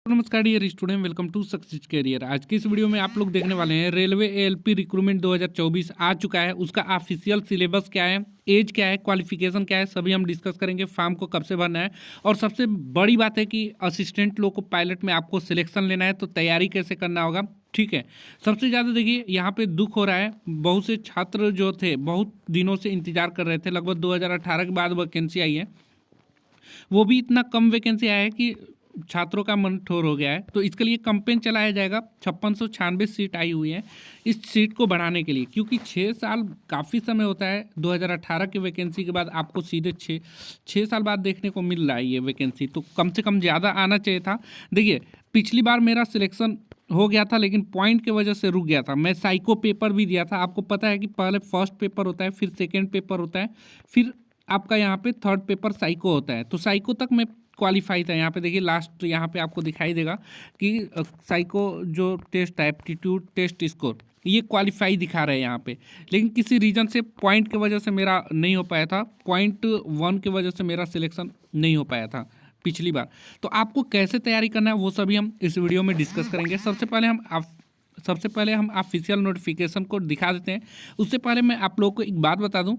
नमस्कार dear student, welcome to success career. आज की इस वीडियो में आप लोग देखने वाले हैं रेलवे एएलपी रिक्रूटमेंट 2024 आ चुका है। उसका ऑफिशियल सिलेबस क्या है, एज क्या है, क्वालिफिकेशन क्या है, सभी हम डिस्कस करेंगे। फॉर्म को कब से भरना है और सबसे बड़ी बात है कि असिस्टेंट लोग को पायलट में आपको सिलेक्शन लेना है तो तैयारी कैसे करना होगा। ठीक है, सबसे ज़्यादा देखिए यहाँ पे दुख हो रहा है। बहुत से छात्र जो थे बहुत दिनों से इंतजार कर रहे थे, लगभग 2018 के बाद वैकेंसी आई है, वो भी इतना कम वैकेंसी आया है कि छात्रों का मन ठोर हो गया है। तो इसके लिए कैंपेन चलाया जाएगा। 5696 सीट आई हुई है इस सीट को बढ़ाने के लिए, क्योंकि 6 साल काफ़ी समय होता है। 2018 की वैकेंसी के बाद आपको सीधे छः साल बाद देखने को मिल रहा है ये वैकेंसी, तो कम से कम ज़्यादा आना चाहिए था। देखिए, पिछली बार मेरा सिलेक्शन हो गया था लेकिन पॉइंट की वजह से रुक गया था। मैं साइको पेपर भी दिया था। आपको पता है कि पहले फर्स्ट पेपर होता है, फिर सेकेंड पेपर होता है, फिर आपका यहाँ पे थर्ड पेपर साइको होता है। तो साइको तक मैं क्वालिफाई था। यहाँ पे देखिए लास्ट यहाँ पे आपको दिखाई देगा कि साइको जो टेस्ट है, एप्टीट्यूड टेस्ट स्कोर, ये क्वालिफाई दिखा रहे हैं यहाँ पे। लेकिन किसी रीज़न से पॉइंट की वजह से मेरा नहीं हो पाया था। .1 की वजह से मेरा सिलेक्शन नहीं हो पाया था पिछली बार। तो आपको कैसे तैयारी करना है वो सभी हम इस वीडियो में डिस्कस करेंगे। सबसे पहले हम ऑफिशियल नोटिफिकेशन को दिखा देते हैं। उससे पहले मैं आप लोगों को एक बात बता दूं,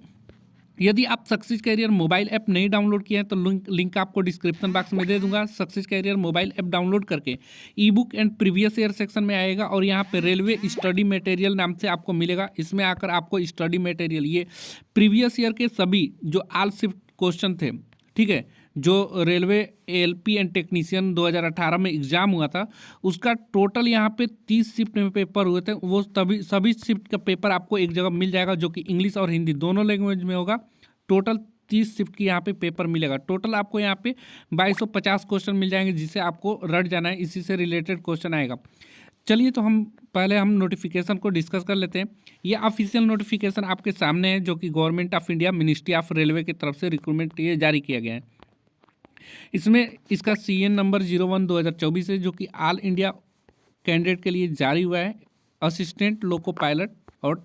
यदि आप सक्सेस कैरियर मोबाइल ऐप नहीं डाउनलोड किए हैं तो लिंक आपको डिस्क्रिप्शन बॉक्स में दे दूंगा। Success career mobile app download करके e book and previous year section में आएगा और यहाँ पे रेलवे स्टडी मटेरियल नाम से आपको मिलेगा। इसमें आकर आपको स्टडी मटेरियल, ये प्रीवियस ईयर के सभी जो ऑल शिफ्ट क्वेश्चन थे, ठीक है, जो रेलवे एएलपी एंड टेक्नीशियन 2018 में एग्जाम हुआ था, उसका टोटल यहाँ पे 30 शिफ्ट में पेपर हुए थे। वो सभी शिफ्ट का पेपर आपको एक जगह मिल जाएगा, जो कि इंग्लिश और हिंदी दोनों लैंग्वेज में होगा। टोटल 30 शिफ्ट की यहाँ पे पेपर मिलेगा। टोटल आपको यहाँ पे 2250 क्वेश्चन मिल जाएंगे, जिसे आपको रट जाना है। इसी से रिलेटेड क्वेश्चन आएगा। चलिए, तो हम नोटिफिकेशन को डिस्कस कर लेते हैं। ये ऑफिशियल नोटिफिकेशन आपके सामने है, जो कि government of India ministry of railway की तरफ से रिक्रूटमेंट ये जारी किया गया है। इसमें इसका CN नंबर 01/2024 है, जो कि ऑल इंडिया कैंडिडेट के लिए जारी हुआ है, असिस्टेंट लोको पायलट और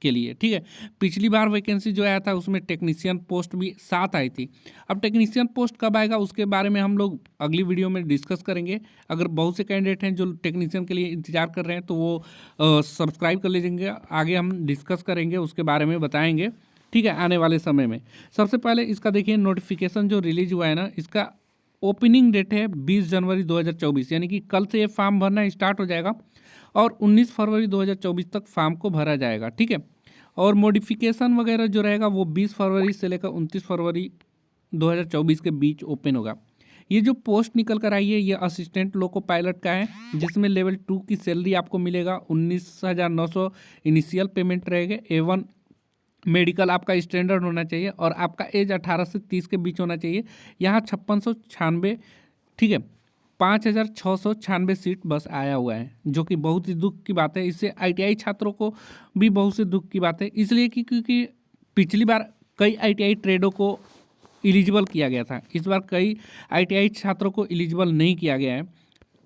के लिए। ठीक है, पिछली बार वैकेंसी जो आया था उसमें टेक्नीशियन पोस्ट भी 7 आई थी। अब टेक्नीशियन पोस्ट कब आएगा उसके बारे में हम लोग अगली वीडियो में डिस्कस करेंगे। अगर बहुत से कैंडिडेट हैं जो टेक्नीशियन के लिए इंतजार कर रहे हैं तो वो सब्सक्राइब कर लीजिएगा। आगे हम डिस्कस करेंगे, उसके बारे में बताएंगे, ठीक है, आने वाले समय में। सबसे पहले इसका देखिए नोटिफिकेशन जो रिलीज हुआ है ना, इसका ओपनिंग डेट है 20 जनवरी 2024, यानी कि कल से ये फॉर्म भरना स्टार्ट हो जाएगा और 19 फरवरी 2024 तक फॉर्म को भरा जाएगा। ठीक है, और मॉडिफिकेशन वगैरह जो रहेगा वो 20 फरवरी से लेकर 29 फरवरी 2024 के बीच ओपन होगा। ये जो पोस्ट निकल कर आई है ये असिस्टेंट लोको पायलट का है, जिसमें लेवल 2 की सैलरी आपको मिलेगा 19,900 इनिशियल पेमेंट रहेगा। A1 मेडिकल आपका स्टैंडर्ड होना चाहिए और आपका एज 18 से 30 के बीच होना चाहिए। यहाँ 5696, ठीक है, 5696 सीट बस आया हुआ है, जो कि बहुत ही दुख की बात है। इससे ITI छात्रों को भी बहुत से दुख की बात है, इसलिए कि क्योंकि पिछली बार कई ITI ट्रेडों को एलिजिबल किया गया था, इस बार कई ITI छात्रों को एलिजिबल नहीं किया गया है।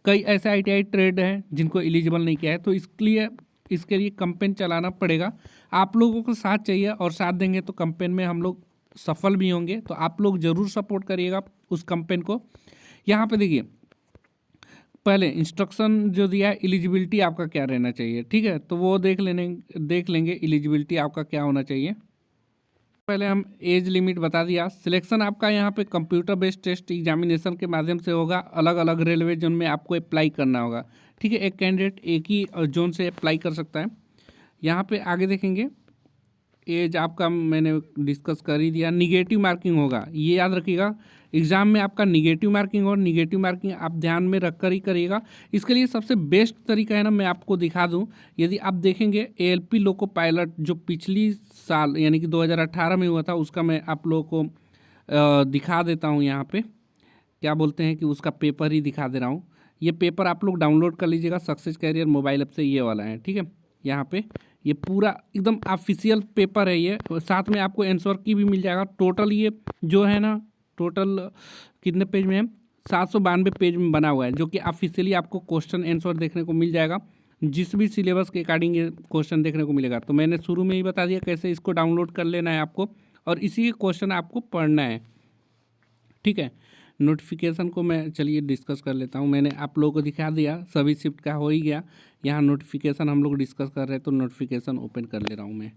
कई ऐसे ITI ट्रेड हैं जिनको एलिजिबल नहीं किया है, तो इसके लिए कैंपेन चलाना पड़ेगा। आप लोगों को साथ चाहिए और साथ देंगे तो कैंपेन में हम लोग सफल भी होंगे। तो आप लोग ज़रूर सपोर्ट करिएगा उस कैंपेन को। यहाँ पे देखिए, पहले इंस्ट्रक्शन जो दिया है, एलिजिबिलिटी आपका क्या रहना चाहिए, ठीक है, तो वो देख लेंगे एलिजिबिलिटी आपका क्या होना चाहिए। पहले हम एज लिमिट बता दिया। सिलेक्शन आपका यहाँ पे कंप्यूटर बेस्ड टेस्ट एग्जामिनेशन के माध्यम से होगा। अलग अलग रेलवे जोन में आपको अप्लाई करना होगा। ठीक है, एक कैंडिडेट एक ही जोन से अप्लाई कर सकता है। यहाँ पे आगे देखेंगे, एज आपका मैंने डिस्कस कर ही दिया। निगेटिव मार्किंग होगा, ये याद रखिएगा, एग्ज़ाम में आपका निगेटिव मार्किंग और निगेटिव मार्किंग आप ध्यान में रख कर ही करिएगा। इसके लिए सबसे बेस्ट तरीका है ना, मैं आपको दिखा दूं। यदि आप देखेंगे ALP लोको पायलट जो पिछली साल यानी कि 2018 में हुआ था, उसका मैं आप लोगों को दिखा देता हूँ। यहाँ पे क्या बोलते हैं कि उसका पेपर ही दिखा दे रहा हूँ। ये पेपर आप लोग डाउनलोड कर लीजिएगा सक्सेस कैरियर मोबाइल ऐप से, ये वाला है। ठीक है, यहाँ पे ये पूरा एकदम ऑफिशियल पेपर है ये, साथ में आपको आंसर की भी मिल जाएगा। टोटल ये जो है ना, टोटल कितने पेज में है, 792 पेज में बना हुआ है, जो कि ऑफिशियली आपको क्वेश्चन आंसर देखने को मिल जाएगा। जिस भी सिलेबस के अकॉर्डिंग ये क्वेश्चन देखने को मिलेगा। तो मैंने शुरू में ही बता दिया कैसे इसको डाउनलोड कर लेना है आपको, और इसी क्वेश्चन आपको पढ़ना है। ठीक है, नोटिफिकेशन को मैं चलिए डिस्कस कर लेता हूँ। मैंने आप लोगों को दिखा दिया, सभी शिफ्ट का हो ही गया। यहाँ नोटिफिकेशन हम लोग डिस्कस कर रहे हैं तो नोटिफिकेशन ओपन कर ले रहा हूँ मैं।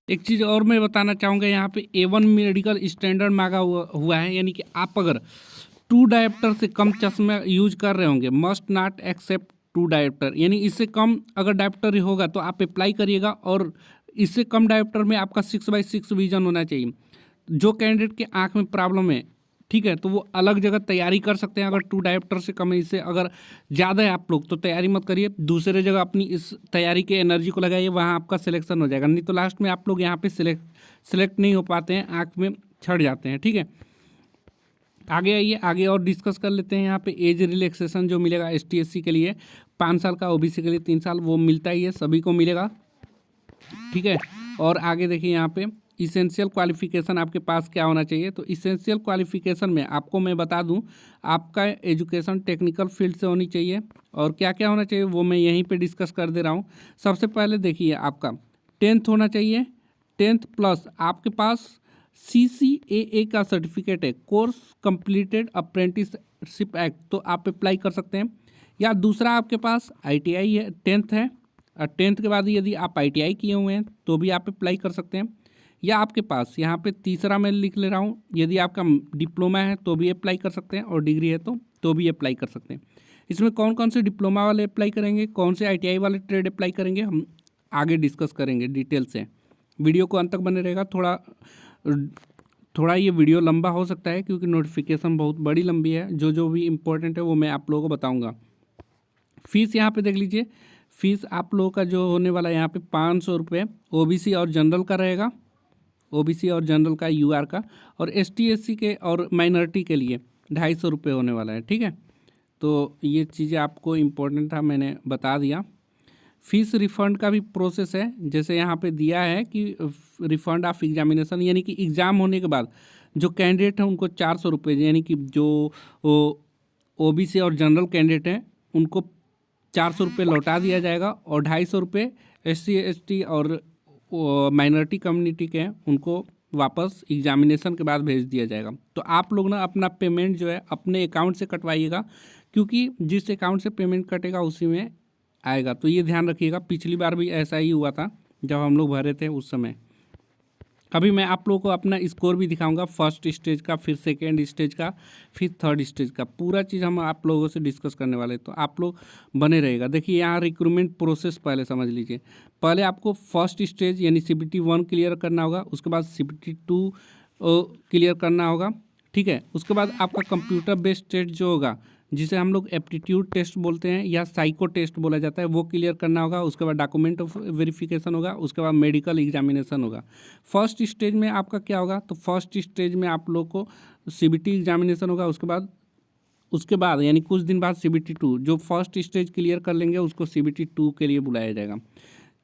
एक चीज़ और मैं बताना चाहूँगा, यहाँ पे A1 मेडिकल स्टैंडर्ड मांगा हुआ है, यानी कि आप अगर 2 डायोप्टर से कम चश्मे यूज कर रहे होंगे, मस्ट नॉट एक्सेप्ट 2 डायोप्टर, यानी इससे कम अगर डायोप्टर होगा तो आप अप्लाई करिएगा। और इससे कम डायोप्टर में आपका 6/6 विजन होना चाहिए। जो कैंडिडेट के आँख में प्रॉब्लम है, ठीक है, तो वो अलग जगह तैयारी कर सकते हैं। अगर 2 डायोप्टर से कम है, इससे अगर ज़्यादा है आप लोग तो तैयारी मत करिए, दूसरे जगह अपनी इस तैयारी के एनर्जी को लगाइए, वहाँ आपका सिलेक्शन हो जाएगा। नहीं तो लास्ट में आप लोग यहाँ पे सिलेक्ट नहीं हो पाते हैं, आँख में छड़ जाते हैं। ठीक है, आगे आइए, आगे और डिस्कस कर लेते हैं। यहाँ पे एज रिलैक्सेशन जो मिलेगा ST/SC के लिए 5 साल का, OBC के लिए 3 साल, वो मिलता ही है, सभी को मिलेगा। ठीक है, और आगे देखिए यहाँ पे इसेंशियल क्वालिफिकेशन आपके पास क्या होना चाहिए। तो इसेंशियल क्वालिफिकेशन में आपको मैं बता दूं, आपका एजुकेशन टेक्निकल फील्ड से होनी चाहिए। और क्या क्या होना चाहिए वो मैं यहीं पे डिस्कस कर दे रहा हूं। सबसे पहले देखिए, आपका 10th होना चाहिए, 10th प्लस आपके पास CCAA का सर्टिफिकेट है, कोर्स कंप्लीटेड अप्रेंटिसशिप एक्ट, तो आप अप्लाई कर सकते हैं। या दूसरा आपके पास ITI है, 10th है, और 10th के बाद यदि आप ITI किए हुए हैं तो भी आप अप्लाई कर सकते हैं। या आपके पास यहाँ पे तीसरा मैं लिख ले रहा हूँ, यदि आपका डिप्लोमा है तो भी अप्लाई कर सकते हैं, और डिग्री है तो भी अप्लाई कर सकते हैं। इसमें कौन कौन से डिप्लोमा वाले अप्लाई करेंगे, कौन से ITI वाले ट्रेड अप्लाई करेंगे, हम आगे डिस्कस करेंगे डिटेल से। वीडियो को अंत तक बने रहेगा। थोड़ा ये वीडियो लंबा हो सकता है क्योंकि नोटिफिकेशन बहुत बड़ी लंबी है। जो भी इम्पोर्टेंट है वो मैं आप लोगों को बताऊँगा। फीस यहाँ पे देख लीजिए, फीस आप लोगों का जो होने वाला है यहाँ पे 500 रुपये OBC और जनरल का रहेगा, OBC और जनरल का UR का, और ST/SC के और माइनॉरिटी के लिए 250 रुपये होने वाला है। ठीक है, तो ये चीज़ें आपको इम्पोर्टेंट था, मैंने बता दिया। फीस रिफंड का भी प्रोसेस है, जैसे यहाँ पे दिया है कि रिफंड ऑफ एग्जामिनेशन, यानी कि एग्ज़ाम होने के बाद जो कैंडिडेट हैं उनको 400 रुपये, यानी कि जो OBC और जनरल कैंडिडेट हैं उनको 400 रुपये लौटा दिया जाएगा, और 250 रुपये SC/ST और माइनॉरिटी कम्युनिटी के हैं उनको वापस एग्जामिनेशन के बाद भेज दिया जाएगा। तो आप लोग ना अपना पेमेंट जो है अपने अकाउंट से कटवाइएगा, क्योंकि जिस अकाउंट से पेमेंट कटेगा उसी में आएगा, तो ये ध्यान रखिएगा। पिछली बार भी ऐसा ही हुआ था जब हम लोग भरे थे उस समय। अभी मैं आप लोगों को अपना स्कोर भी दिखाऊंगा, फर्स्ट स्टेज का, फिर सेकेंड स्टेज का, फिर थर्ड स्टेज का, पूरा चीज़ हम आप लोगों से डिस्कस करने वाले हैं, तो आप लोग बने रहेगा। देखिए यहाँ रिक्रूटमेंट प्रोसेस पहले समझ लीजिए। पहले आपको फर्स्ट स्टेज यानी CBT 1 क्लियर करना होगा, उसके बाद CBT 2 क्लियर करना होगा। ठीक है, उसके बाद आपका कंप्यूटर बेस्ड टेस्ट जो होगा, जिसे हम लोग एप्टीट्यूड टेस्ट बोलते हैं या साइको टेस्ट बोला जाता है, वो क्लियर करना होगा। उसके बाद डॉक्यूमेंट ऑफ वेरिफिकेशन होगा, उसके बाद मेडिकल एग्जामिनेशन होगा। फर्स्ट स्टेज में आपका क्या होगा, तो फर्स्ट स्टेज में आप लोग को CBT एग्जामिनेशन होगा, उसके बाद यानी कुछ दिन बाद CBT 2, जो फर्स्ट स्टेज क्लियर कर लेंगे उसको CBT 2 के लिए बुलाया जाएगा।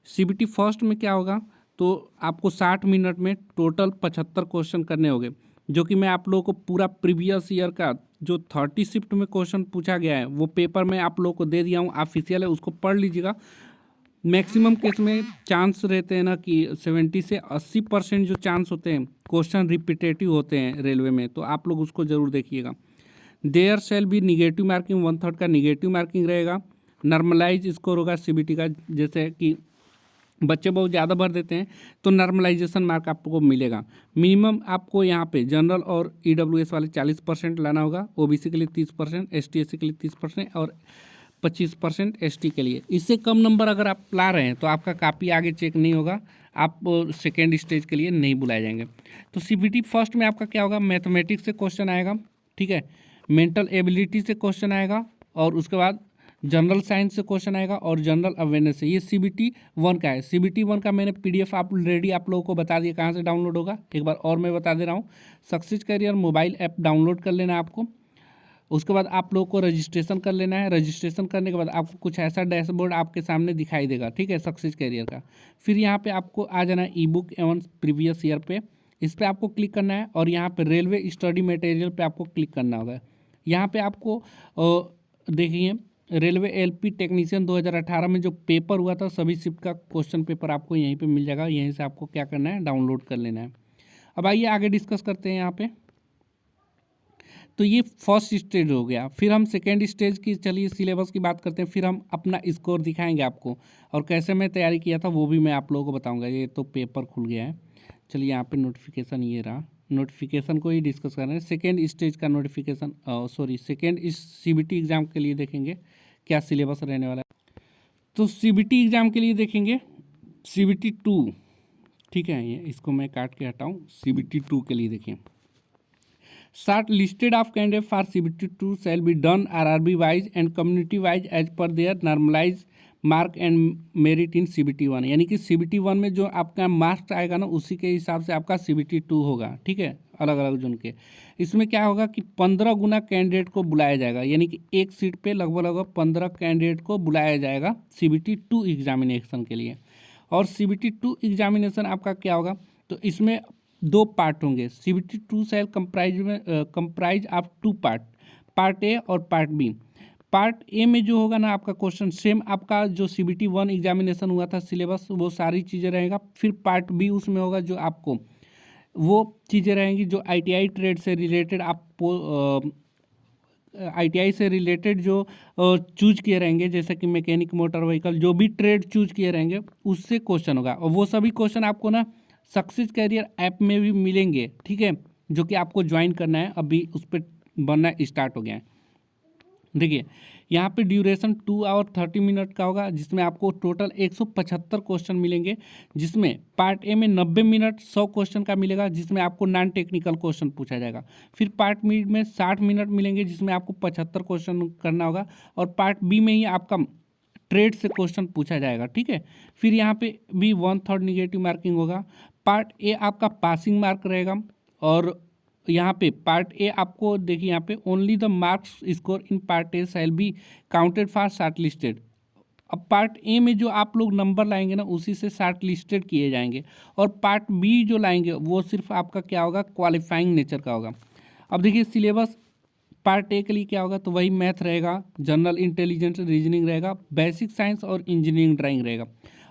CBT फर्स्ट में क्या होगा, तो आपको 60 मिनट में टोटल 75 क्वेश्चन करने होंगे, जो कि मैं आप लोगों को पूरा प्रीवियस ईयर का जो 30 शिफ्ट में क्वेश्चन पूछा गया है वो पेपर में आप लोगों को दे दिया हूँ, ऑफिशियल है, उसको पढ़ लीजिएगा। मैक्सिमम केस में चांस रहते हैं ना कि 70 से 80% जो चांस होते हैं क्वेश्चन रिपीटेटिव होते हैं रेलवे में, तो आप लोग उसको ज़रूर देखिएगा। देयर शैल भी निगेटिव मार्किंग, 1/3 का निगेटिव मार्किंग रहेगा। नॉर्मलाइज स्कोर होगा CBT का, जैसे कि बच्चे बहुत ज़्यादा भर देते हैं तो नॉर्मलाइजेशन मार्क आपको मिलेगा। मिनिमम आपको यहाँ पे जनरल और EWS वाले 40% लाना होगा, OBC के लिए 30%, ST/SC के लिए 30% और 25% ST के लिए। इससे कम नंबर अगर आप ला रहे हैं तो आपका काफ़ी आगे चेक नहीं होगा, आप सेकेंड स्टेज के लिए नहीं बुलाए जाएंगे। तो CBT फर्स्ट में आपका क्या होगा, मैथमेटिक्स से क्वेश्चन आएगा, ठीक है, मेंटल एबिलिटी से क्वेश्चन आएगा, और उसके बाद जनरल साइंस से क्वेश्चन आएगा, और जनरल अवेयरनेस से। ये CBT 1 का है। CBT 1 का मैंने PDF ऑलरेडी आप लोगों को बता दिया कहाँ से डाउनलोड होगा, एक बार और मैं बता दे रहा हूँ। Success career mobile app download कर लेना है आपको। उसके बाद आप लोगों को रजिस्ट्रेशन कर लेना है। रजिस्ट्रेशन करने के बाद आपको कुछ ऐसा डैशबोर्ड आपके सामने दिखाई देगा, ठीक है, सक्सेस कैरियर का। फिर यहाँ पे आपको आ जाना है E-बुक एवं प्रीवियस ईयर पे, इस पर आपको क्लिक करना है, और यहाँ पे रेलवे स्टडी मटेरियल पे आपको क्लिक करना होगा। यहाँ पे आपको देखिए रेलवे LP टेक्नीशियन 2018 में जो पेपर हुआ था, सभी शिफ्ट का क्वेश्चन पेपर आपको यहीं पे मिल जाएगा। यहीं से आपको क्या करना है, डाउनलोड कर लेना है। अब आइए आगे डिस्कस करते हैं। यहाँ पे तो ये फर्स्ट स्टेज हो गया। फिर हम सेकेंड स्टेज की चलिए सिलेबस की बात करते हैं, फिर हम अपना स्कोर दिखाएंगे आपको और कैसे मैं तैयारी किया था वो भी मैं आप लोगों को बताऊंगा। ये तो पेपर खुल गया है, चलिए यहाँ पे नोटिफिकेशन ये रहा, नोटिफिकेशन को ही डिस्कस कर रहे हैं। सेकेंड स्टेज का नोटिफिकेशन सॉरी सेकेंड इस सीबीटी एग्ज़ाम के लिए देखेंगे क्या सिलेबस रहने वाला है। तो सीबीटी एग्ज़ाम के लिए देखेंगे सीबीटी 2, ठीक है, ये इसको मैं काट के हटाऊँ। सीबीटी 2 के लिए देखिए, short listed of candidate for CBT 2 shall be done RRB wise and community wise as per their normalized mark and merit in CBT 1। यानी कि CBT 1 में जो आपका मार्क्स आएगा ना उसी के हिसाब से आपका CBT 2 होगा, ठीक है, अलग अलग जोन के। इसमें क्या होगा कि 15 गुना कैंडिडेट को बुलाया जाएगा, यानी कि एक सीट पे लगभग 15 कैंडिडेट को बुलाया जाएगा CBT 2 एग्जामिनेशन के लिए। और CBT 2 एग्जामिनेशन आपका क्या होगा, तो इसमें 2 पार्ट होंगे। CBT 2 shall comprise of 2 part, part A और पार्ट बी। पार्ट ए में जो होगा ना आपका क्वेश्चन सेम आपका जो CBT 1 एग्जामिनेशन हुआ था सिलेबस वो सारी चीज़ें रहेगा। फिर पार्ट बी उसमें होगा जो आपको वो चीज़ें रहेंगी जो ITI ट्रेड से रिलेटेड आपको ITI से रिलेटेड जो चूज किए रहेंगे, जैसे कि मैकेनिक, मोटर व्हीकल, जो भी ट्रेड चूज किए रहेंगे उससे क्वेश्चन होगा। और वो सभी क्वेश्चन आपको ना सक्सेस कैरियर ऐप में भी मिलेंगे, ठीक है, जो कि आपको ज्वाइन करना है, अभी उस पर बनना स्टार्ट हो गया है। देखिए यहाँ पे ड्यूरेशन 2 आवर 30 मिनट का होगा, जिसमें आपको टोटल 175 क्वेश्चन मिलेंगे, जिसमें पार्ट ए में 90 मिनट 100 क्वेश्चन का मिलेगा, जिसमें आपको नॉन टेक्निकल क्वेश्चन पूछा जाएगा। फिर पार्ट बी में 60 मिनट मिलेंगे, जिसमें आपको 75 क्वेश्चन करना होगा। और पार्ट बी में ही आपका ट्रेड से क्वेश्चन पूछा जाएगा, ठीक है। फिर यहाँ पे भी 1/3 निगेटिव मार्किंग होगा। पार्ट ए आपका पासिंग मार्क रहेगा। और यहाँ पे पार्ट ए आपको देखिए यहाँ पे only the marks score in part A shall be counted for short listed. अब पार्ट ए में जो आप लोग नंबर लाएंगे ना उसी से शॉर्ट लिस्टेड किए जाएंगे। और पार्ट बी जो लाएंगे वो सिर्फ आपका क्या होगा, क्वालिफाइंग नेचर का होगा। अब देखिए सिलेबस पार्ट ए के लिए क्या होगा, तो वही मैथ रहेगा, जनरल इंटेलिजेंस, रीजनिंग रहेगा, बेसिक साइंस और इंजीनियरिंग ड्राइंग रहेगा।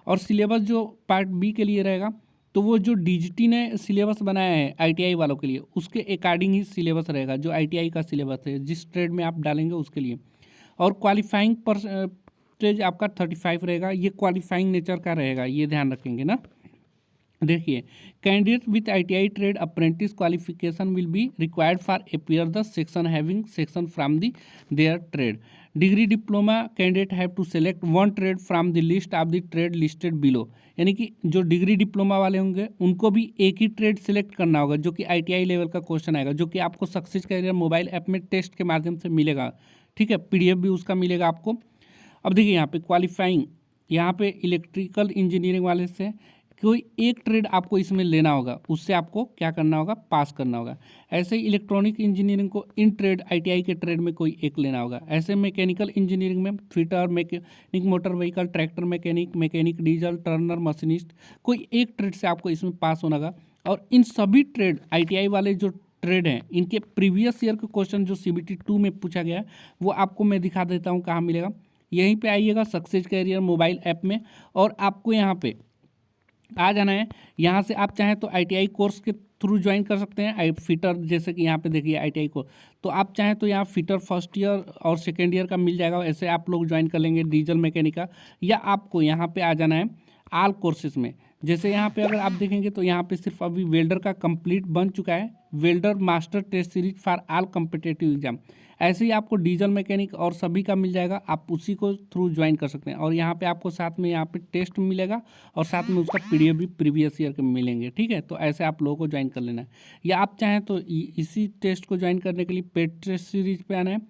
और सिलेबस जो पार्ट बी के लिए रहेगा तो वो जो DGT ने सिलेबस बनाया है ITI वालों के लिए उसके अकॉर्डिंग ही सिलेबस रहेगा, जो ITI का सिलेबस है जिस ट्रेड में आप डालेंगे उसके लिए। और क्वालिफाइंग परसेंटेज आपका 35 रहेगा, ये क्वालिफाइंग नेचर का रहेगा, ये ध्यान रखेंगे ना। देखिए candidate with ITI trade apprentice qualification will be required for appear the section having section from the their trade. Degree diploma candidate have to select 1 trade from the list of the trade listed below. यानी कि जो degree diploma वाले होंगे उनको भी एक ही trade select करना होगा, जो कि ITI लेवल का क्वेश्चन आएगा, जो कि आपको सक्सेस कैरियर मोबाइल ऐप में टेस्ट के माध्यम से मिलेगा, ठीक है, PDF भी उसका मिलेगा आपको। अब देखिए यहाँ पे क्वालिफाइंग, यहाँ पे इलेक्ट्रिकल इंजीनियरिंग वाले से कोई एक ट्रेड आपको इसमें लेना होगा, उससे आपको क्या करना होगा, पास करना होगा। ऐसे ही इलेक्ट्रॉनिक इंजीनियरिंग को इन ट्रेड ITI के ट्रेड में कोई एक लेना होगा। ऐसे मैकेनिकल इंजीनियरिंग में fitter, mechanic motor vehicle, tractor mechanic, mechanic diesel, Turner, machinist, कोई एक ट्रेड से आपको इसमें पास होना होगा। और इन सभी ट्रेड ITI वाले जो ट्रेड हैं इनके प्रीवियस ईयर के क्वेश्चन जो CBT 2 में पूछा गया है वो आपको मैं दिखा देता हूँ कहाँ मिलेगा। यहीं पे आइएगा सक्सेस कैरियर मोबाइल ऐप में और आपको यहाँ पे आ जाना है। यहाँ से आप चाहें तो ITI कोर्स के थ्रू ज्वाइन कर सकते हैं। फिटर जैसे कि यहाँ पे देखिए ITI कोर्स, तो आप चाहें तो यहाँ फिटर फर्स्ट ईयर और सेकेंड ईयर का मिल जाएगा, ऐसे आप लोग ज्वाइन कर लेंगे डीजल मैकेनिक का। या आपको यहाँ पे आ जाना है आल कोर्सेज में। जैसे यहाँ पे अगर आप देखेंगे तो यहाँ पे सिर्फ अभी वेल्डर का कंप्लीट बन चुका है, welder master test series for all competitive exam. ऐसे ही आपको डीजल मैकेनिक और सभी का मिल जाएगा, आप उसी को थ्रू ज्वाइन कर सकते हैं। और यहाँ पे आपको साथ में यहाँ पे टेस्ट मिलेगा और साथ में उसका PDF भी प्रीवियस ईयर के मिलेंगे, ठीक है। तो ऐसे आप लोगों को ज्वाइन कर लेना है। या आप चाहें तो इसी टेस्ट को ज्वाइन करने के लिए पेड टेस्ट सीरीज पे आना है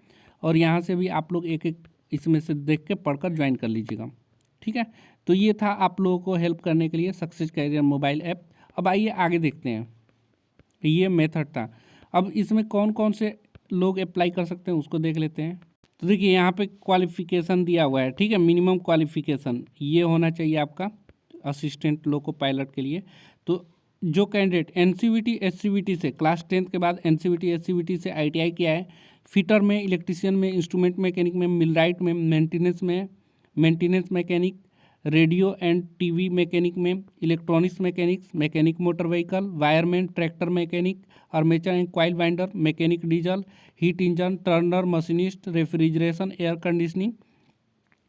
और यहाँ से भी आप लोग एक एक इसमें से देख के पढ़कर ज्वाइन कर लीजिएगा, ठीक है। तो ये था आप लोगों को हेल्प करने के लिए सक्सेस कैरियर मोबाइल ऐप। अब आइए आगे देखते हैं, ये मेथड था। अब इसमें कौन कौन से लोग अप्लाई कर सकते हैं उसको देख लेते हैं। तो देखिए यहाँ पे क्वालिफिकेशन दिया हुआ है, ठीक है, मिनिमम क्वालिफिकेशन ये होना चाहिए आपका असिस्टेंट लोको पायलट के लिए। तो जो कैंडिडेट NCVT SCVT से क्लास 10 के बाद NCVT SCVT से ITI किया है, फिटर में, इलेक्ट्रीशियन में, इंस्ट्रूमेंट मैकेनिक में, मिलराइट में, maintenance mechanic, radio and TV mechanic में, electronics mechanics, mechanic motor vehicle, wireman, tractor mechanic, armature and coil winder, mechanic diesel, heat engine, turner, machinist, refrigeration, air conditioning.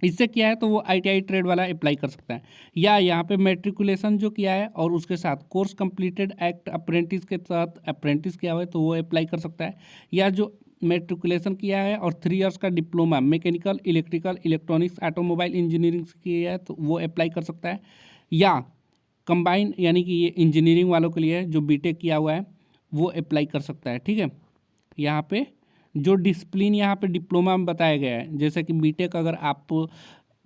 इससे क्या है तो वो ITI trade वाला apply कर सकता है। या यहाँ पे मैट्रिकुलेशन जो किया है और उसके साथ कोर्स कंप्लीटेड एक्ट अप्रेंटिस के तहत अप्रेंटिस किया हुआ है तो वो अप्लाई कर सकता है। या जो मैट्रिकुलेशन किया है और 3 इयर्स का diploma mechanical, electrical, electronics, automobile engineering से किया है तो वो अप्लाई कर सकता है। या कंबाइन यानी कि ये इंजीनियरिंग वालों के लिए है जो बीटेक किया हुआ है वो अप्लाई कर सकता है। ठीक है, यहाँ पे जो डिसिप्लिन यहाँ पे डिप्लोमा में बताया गया है, जैसे कि बीटेक अगर आप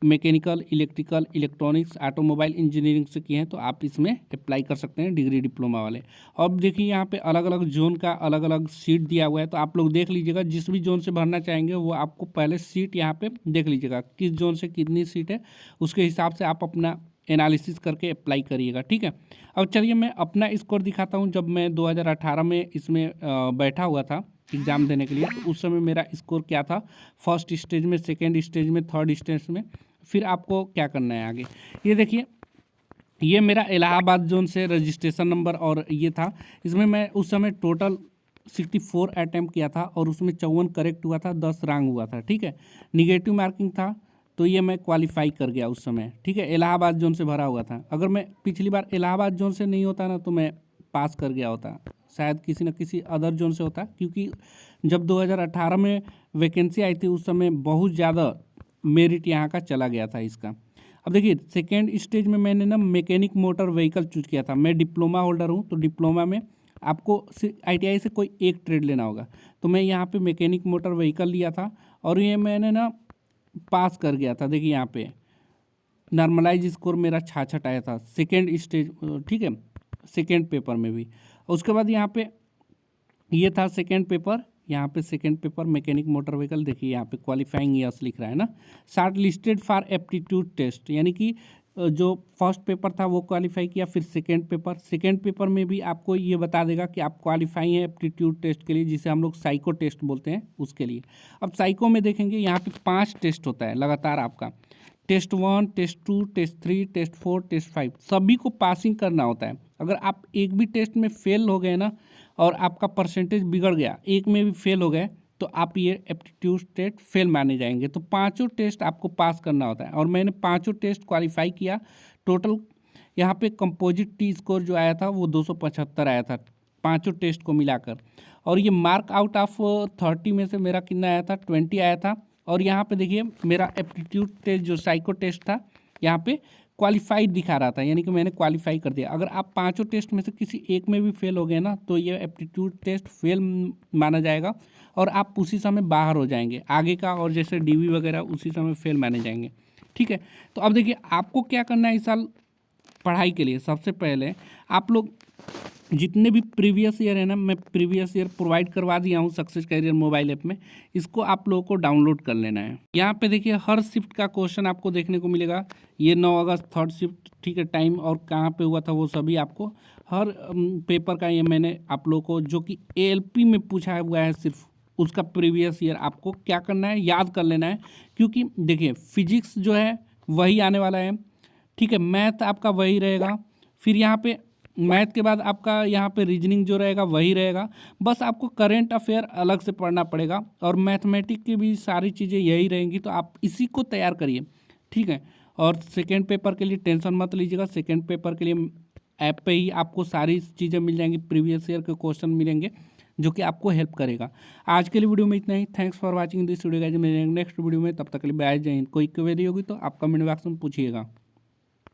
mechanical, electrical, electronics, automobile engineering से किए हैं तो आप इसमें अप्लाई कर सकते हैं डिग्री डिप्लोमा वाले। अब देखिए यहाँ पे अलग अलग जोन का अलग अलग सीट दिया हुआ है तो आप लोग देख लीजिएगा, जिस भी जोन से भरना चाहेंगे वो आपको पहले सीट यहाँ पे देख लीजिएगा किस जोन से कितनी सीट है, उसके हिसाब से आप अपना एनालिसिस करके अप्लाई करिएगा। ठीक है, अब चलिए मैं अपना स्कोर दिखाता हूँ। जब मैं 2018 में इसमें बैठा हुआ था एग्ज़ाम देने के लिए तो उस समय मेरा स्कोर क्या था, फर्स्ट स्टेज में, सेकेंड स्टेज में, थर्ड स्टेज में। फिर आपको क्या करना है आगे, ये देखिए, ये मेरा इलाहाबाद जोन से रजिस्ट्रेशन नंबर और ये था। इसमें मैं उस समय टोटल 64 अटैम्प्ट किया था और उसमें 54 करेक्ट हुआ था, 10 रॉन्ग हुआ था। ठीक है, निगेटिव मार्किंग था तो ये मैं क्वालिफाई कर गया उस समय। ठीक है, इलाहाबाद जोन से भरा हुआ था। अगर मैं पिछली बार इलाहाबाद जोन से नहीं होता ना तो मैं पास कर गया होता, शायद किसी न किसी अदर जोन से होता, क्योंकि जब 2018 में वैकेंसी आई थी उस समय बहुत ज़्यादा मेरिट यहाँ का चला गया था इसका। अब देखिए सेकेंड स्टेज में मैंने ना मैकेनिक मोटर व्हीकल चूज किया था। मैं डिप्लोमा होल्डर हूँ तो डिप्लोमा में आपको ITI से कोई एक ट्रेड लेना होगा, तो मैं यहाँ पे मैकेनिक मोटर व्हीकल लिया था और ये मैंने ना पास कर गया था। देखिए यहाँ पे नॉर्मलाइज स्कोर मेरा 66 आया था सेकेंड स्टेज। ठीक है, सेकेंड पेपर में भी। उसके बाद यहाँ पे ये था सेकेंड पेपर, यहाँ पे second paper mechanic motor vehicle. देखिए यहाँ पे क्वालिफाइंग ईयर्स लिख रहा है ना, short listed for aptitude test, यानी कि जो फर्स्ट पेपर था वो क्वालिफाई किया। फिर सेकेंड पेपर में भी आपको ये बता देगा कि आप क्वालिफाई हैं एप्टीट्यूड टेस्ट के लिए, जिसे हम लोग साइको टेस्ट बोलते हैं, उसके लिए। अब साइको में देखेंगे यहाँ पे 5 टेस्ट होता है लगातार आपका, test 1, test 2, test 3, test 4, test 5, सभी को पासिंग करना होता है। अगर आप एक भी टेस्ट में फेल हो गए ना और आपका परसेंटेज बिगड़ गया, एक में भी फेल हो गए, तो आप ये एप्टीट्यूड टेस्ट फेल माने जाएंगे। तो 5 टेस्ट आपको पास करना होता है और मैंने 5 टेस्ट क्वालिफाई किया। टोटल यहाँ पे कंपोजिट टी स्कोर जो आया था वो 275 आया था 5 टेस्ट को मिलाकर। और ये मार्क आउट ऑफ 30 में से मेरा कितना आया था, 20 आया था। और यहाँ पे देखिए मेरा एप्टीट्यूड टेस्ट जो साइको टेस्ट था यहाँ पे क्वालिफाइड दिखा रहा था, यानी कि मैंने क्वालिफाई कर दिया। अगर आप 5 टेस्ट में से किसी एक में भी फेल हो गए ना तो ये एप्टीट्यूड टेस्ट फेल माना जाएगा और आप उसी समय बाहर हो जाएंगे आगे का, और जैसे DV वगैरह उसी समय फेल माने जाएंगे। ठीक है, तो अब देखिए आपको क्या करना है इस साल पढ़ाई के लिए। सबसे पहले आप लोग जितने भी प्रीवियस ईयर है ना, मैं प्रीवियस ईयर प्रोवाइड करवा दिया हूँ सक्सेस कैरियर मोबाइल ऐप में, इसको आप लोगों को डाउनलोड कर लेना है। यहाँ पे देखिए हर शिफ्ट का क्वेश्चन आपको देखने को मिलेगा। ये 9 अगस्त थर्ड शिफ्ट, ठीक है, टाइम और कहाँ पे हुआ था वो सभी आपको हर पेपर का ये मैंने आप लोगों को, जो कि ALP में पूछा हुआ है सिर्फ उसका प्रीवियस ईयर आपको क्या करना है, याद कर लेना है। क्योंकि देखिए फिजिक्स जो है वही आने वाला है, ठीक है, मैथ आपका वही रहेगा, फिर यहाँ पे मैथ के बाद आपका यहाँ पे रीजनिंग जो रहेगा वही रहेगा। बस आपको करेंट अफेयर अलग से पढ़ना पड़ेगा और मैथमेटिक की भी सारी चीज़ें यही रहेंगी, तो आप इसी को तैयार करिए। ठीक है, और सेकेंड पेपर के लिए टेंशन मत लीजिएगा, सेकेंड पेपर के लिए ऐप पे ही आपको सारी चीज़ें मिल जाएंगी, प्रीवियस ईयर के क्वेश्चन मिलेंगे जो कि आपको हेल्प करेगा। आज के लिए वीडियो में इतना ही। Thanks for watching this video guys. मिलेंगे नेक्स्ट वीडियो में, तब तक के लिए बाय, जय हिंद। कोई क्वेरी होगी तो आप कमेंट बॉक्स में पूछिएगा।